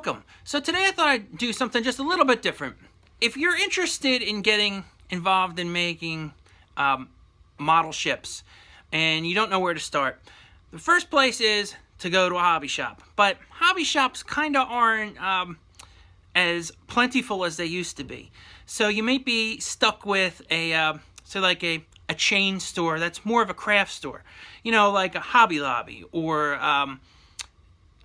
welcome. So today I thought I'd do something just a little bit different. If you're interested in getting involved in making model ships and you don't know where to start, the first place is to go to a hobby shop. But hobby shops kind of aren't as plentiful as they used to be. So you may be stuck with a chain store that's more of a craft store. You know, like a Hobby Lobby or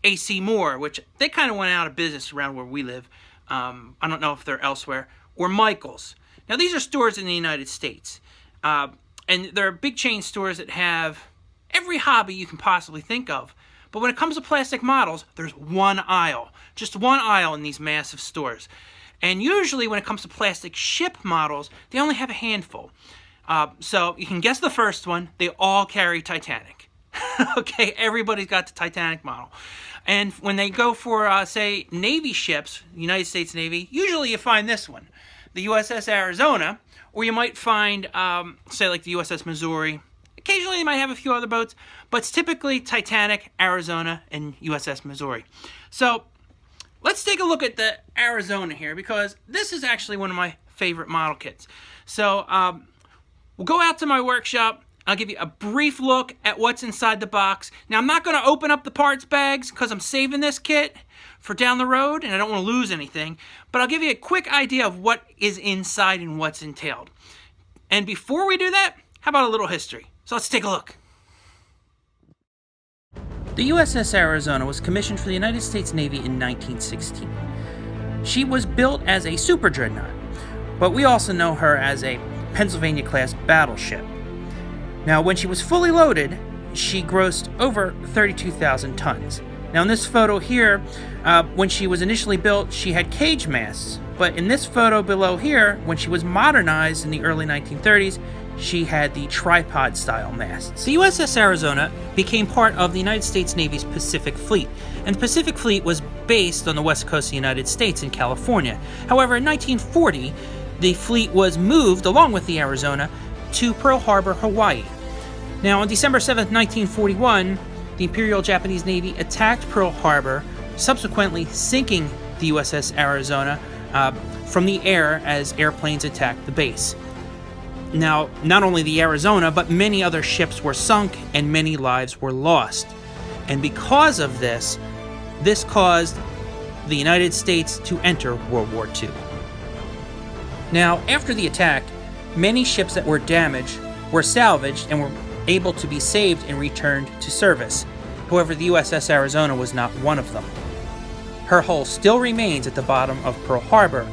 AC Moore, which they kind of went out of business around where we live. I don't know if they're elsewhere. Or Michael's. Now, these are stores in the United States. And they're big chain stores that have every hobby you can possibly think of. But when it comes to plastic models, there's one aisle. Just one aisle in these massive stores. And usually when it comes to plastic ship models, they only have a handful. So you can guess the first one. They all carry Titanic. Okay, everybody's got the Titanic model. And when they go for, say, Navy ships, United States Navy, usually you find this one, the USS Arizona, or you might find, say, like the USS Missouri. Occasionally they might have a few other boats, but it's typically Titanic, Arizona, and USS Missouri. So let's take a look at the Arizona here, because this is actually one of my favorite model kits. So we'll go out to my workshop. I'll give you a brief look at what's inside the box. Now, I'm not going to open up the parts bags because I'm saving this kit for down the road and I don't want to lose anything. But I'll give you a quick idea of what is inside and what's entailed. And before we do that, how about a little history? So let's take a look. The USS Arizona was commissioned for the United States Navy in 1916. She was built as a super dreadnought, but we also know her as a Pennsylvania-class battleship. Now, when she was fully loaded, she grossed over 32,000 tons. Now, in this photo here, when she was initially built, she had cage masts. But in this photo below here, when she was modernized in the early 1930s, she had the tripod-style masts. The USS Arizona became part of the United States Navy's Pacific Fleet, and the Pacific Fleet was based on the west coast of the United States in California. However, in 1940, the fleet was moved, along with the Arizona, to Pearl Harbor, Hawaii. Now, on December 7th, 1941, the Imperial Japanese Navy attacked Pearl Harbor, subsequently sinking the USS Arizona from the air as airplanes attacked the base. Now, not only the Arizona, but many other ships were sunk and many lives were lost. And because of this, this caused the United States to enter World War II. Now, after the attack, many ships that were damaged were salvaged and were able to be saved and returned to service. However, the USS Arizona was not one of them. Her hull still remains at the bottom of Pearl Harbor.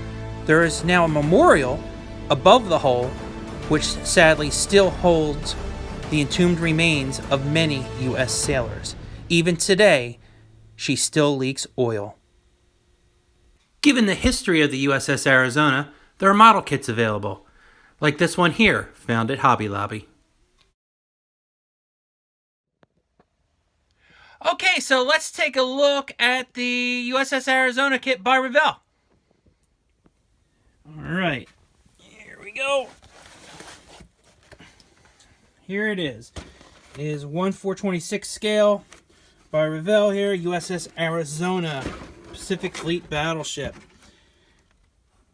There is now a memorial above the hull, which sadly still holds the entombed remains of many U.S. sailors. Even today, she still leaks oil. Given the history of the USS Arizona, there are model kits available, like this one here, found at Hobby Lobby. Okay, so let's take a look at the USS Arizona kit by Revell. Alright, here we go. Here it is. It is 1/426 scale by Revell here, USS Arizona, Pacific Fleet battleship.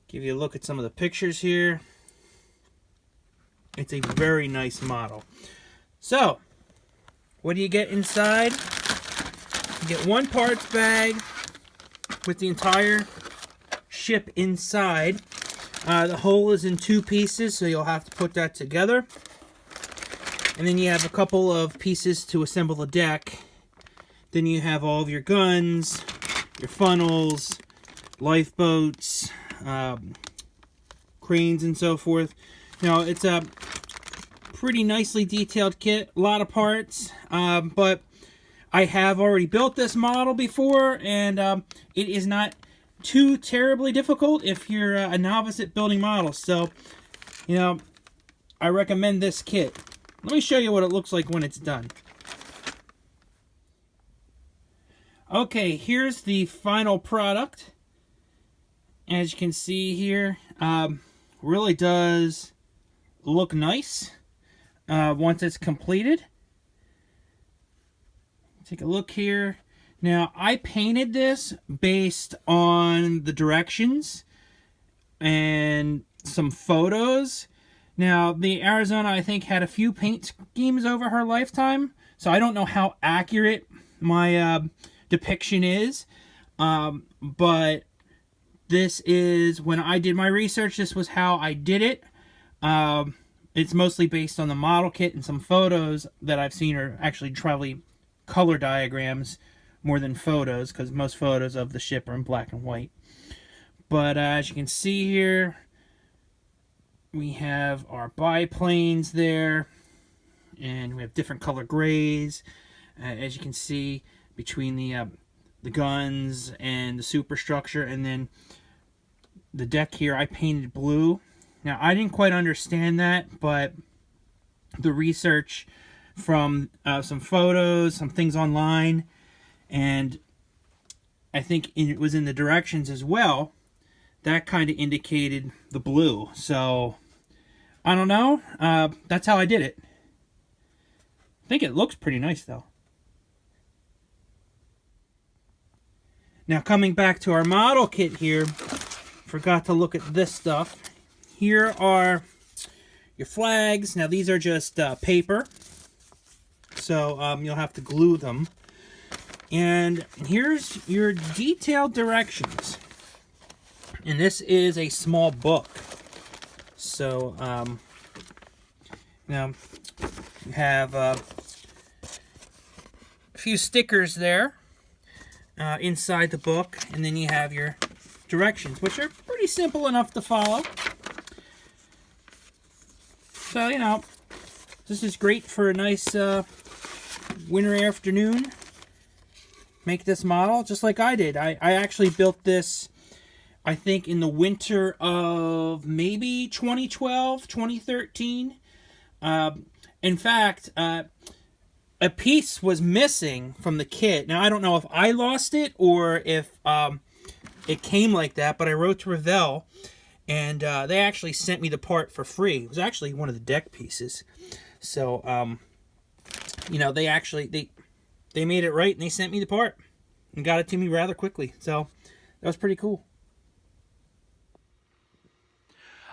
Give you a look at some of the pictures here. It's a very nice model. So, what do you get inside? You get one parts bag with the entire ship inside. The hull is in two pieces, so you'll have to put that together. And then you have a couple of pieces to assemble the deck. Then you have all of your guns, your funnels, lifeboats, cranes, and so forth. Now, it's a pretty nicely detailed kit, a lot of parts, but I have already built this model before, and it is not too terribly difficult if you're a novice at building models. So, you know, I recommend this kit. Let me show you what it looks like when it's done. Okay, here's the final product. As you can see here, really does look nice once it's completed. Take a look here. Now, I painted this based on the directions and some photos. Now, the Arizona, I think, had a few paint schemes over her lifetime, so I don't know how accurate my depiction is. But this is, when I did my research, this was how I did it. It's mostly based on the model kit, and some photos that I've seen are actually probably color diagrams more than photos, because most photos of the ship are in black and white. But as you can see here, we have our biplanes there, and we have different color grays. As you can see, between the guns and the superstructure, and then the deck here, I painted blue. Now, I didn't quite understand that, but the research from some photos, some things online, and I think it was in the directions as well, that kind of indicated the blue. So, I don't know. That's how I did it. I think it looks pretty nice, though. Now, coming back to our model kit here, forgot to look at this stuff. Here are your flags. Now, these are just paper, so you'll have to glue them. And here's your detailed directions. And this is a small book. So, now, you have a few stickers there inside the book, and then you have your directions, which are pretty simple enough to follow. So, you know, this is great for a nice winter afternoon. Make this model just like I did. I actually built this, I think, in the winter of maybe 2012, 2013. In fact, a piece was missing from the kit. Now, I don't know if I lost it or if it came like that, but I wrote to Revell, and they actually sent me the part for free. It was actually one of the deck pieces. So, you know, they made it right, and they sent me the part and got it to me rather quickly. So, that was pretty cool.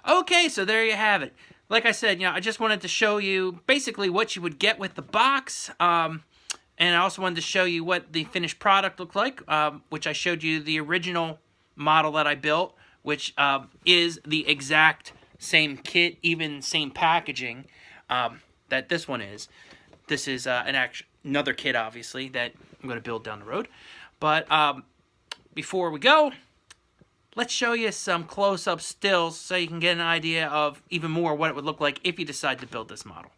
Okay, so there you have it. Like I said, you know, I just wanted to show you basically what you would get with the box. And I also wanted to show you what the finished product looked like, which I showed you the original model that I built, which is the exact same kit, even same packaging that this one is. This is another kit, obviously, that I'm going to build down the road. But before we go, let's show you some close-up stills so you can get an idea of even more what it would look like if you decide to build this model.